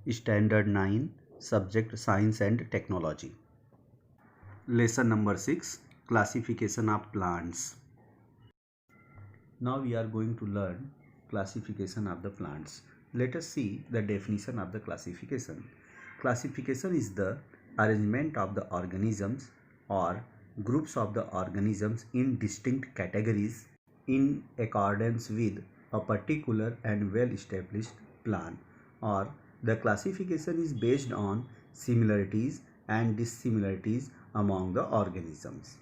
Standard 9, Subject Science and Technology. Lesson number 6, Classification of Plants. Now we are going to learn classification of the plants. Let us see the definition of the classification. Classification is the arrangement of the organisms or groups of the organisms in distinct categories in accordance with a particular and well-established plan, or the classification is based on similarities and dissimilarities among the organisms.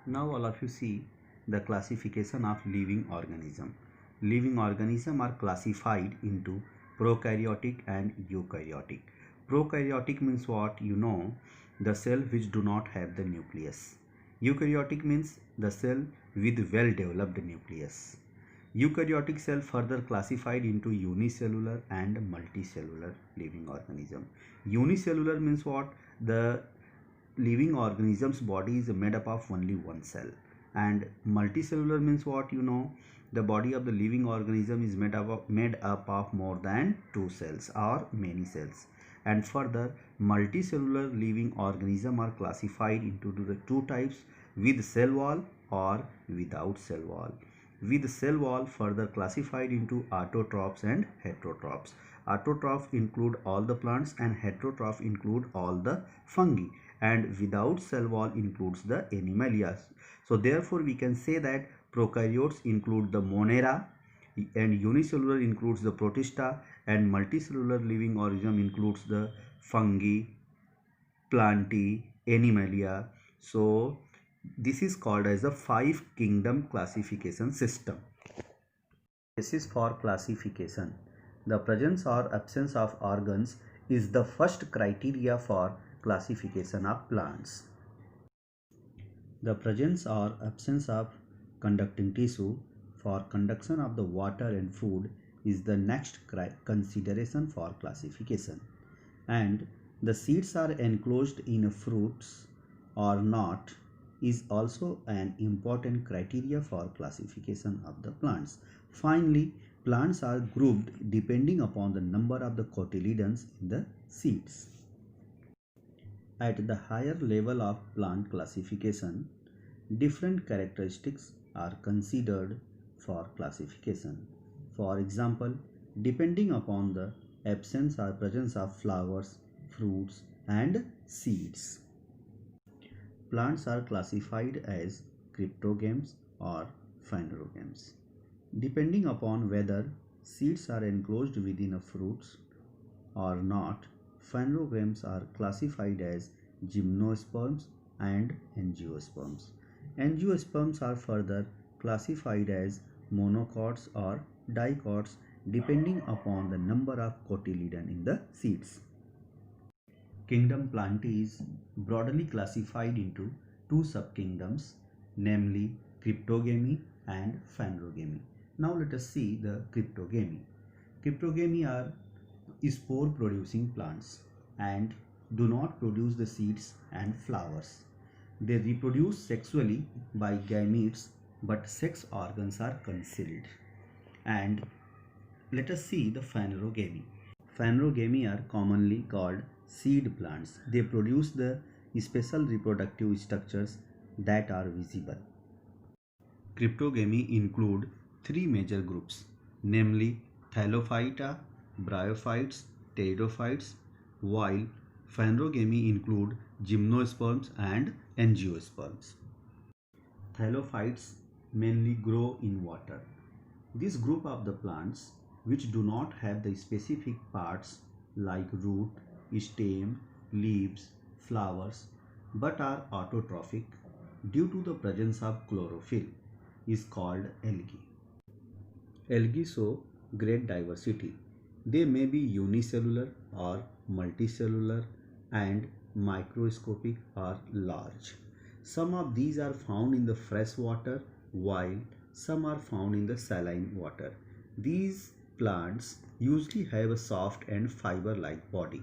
Now all of you see the classification of living organism. Living organism are classified into prokaryotic and eukaryotic. Prokaryotic means what? You know, the cell which do not have the nucleus. Eukaryotic means the cell with well developed nucleus. Eukaryotic cell further classified into unicellular and multicellular living organism. Unicellular means what? The living organism's body is made up of only one cell. And multicellular means what? You know, the body of the living organism is made up of more than two cells or many cells. And further, multicellular living organism are classified into the two types, with cell wall or without cell wall. With cell wall further classified into autotrophs and heterotrophs. Autotroph include all the plants and heterotroph include all the fungi, and without cell wall includes the animalia. So therefore we can say that prokaryotes include the Monera, and unicellular includes the Protista, and multicellular living organism includes the fungi, plantae, animalia. So this is called as a 5-kingdom classification system. This is for classification. The presence or absence of organs is the first criteria for classification of plants. The presence or absence of conducting tissue for conduction of the water and food is the next consideration for classification. And the seeds are enclosed in fruits or not is also an important criteria for classification of the plants. Finally, plants are grouped depending upon the number of the cotyledons in the seeds. At the higher level of plant classification, different characteristics are considered for classification. For example, depending upon the absence or presence of flowers, fruits, and seeds. Plants are classified as cryptogams or phanerogams. Depending upon whether seeds are enclosed within a fruits or not, phanerogams are classified as gymnosperms and angiosperms. Angiosperms are further classified as monocots or dicots depending upon the number of cotyledon in the seeds. Kingdom Plantae is broadly classified into two subkingdoms, namely cryptogamy and phanerogamy. Now let us see the cryptogamy. Cryptogamy are spore producing plants and do not produce the seeds and flowers. They reproduce sexually by gametes, but sex organs are concealed. And let us see the phanerogamy. Phanerogamy are commonly called seed plants. They produce the special reproductive structures that are visible. Cryptogamy include three major groups, namely Thallophyta, Bryophytes, Pteridophytes, while phanerogamy include gymnosperms and angiosperms. Thallophytes mainly grow in water. This group of the plants which do not have the specific parts like root, stem, leaves, flowers, but are autotrophic due to the presence of chlorophyll is called algae. Algae show great diversity. They may be unicellular or multicellular and microscopic or large. Some of these are found in the fresh water while some are found in the saline water. These plants usually have a soft and fiber-like body.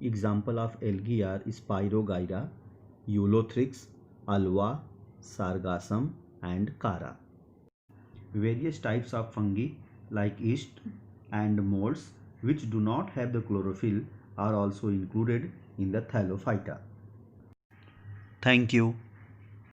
Example of algae are Spirogyra, Eulothrix, Alva, Sargassum and Chara. Various types of fungi like yeast and molds which do not have the chlorophyll are also included in the Thallophyta. Thank you.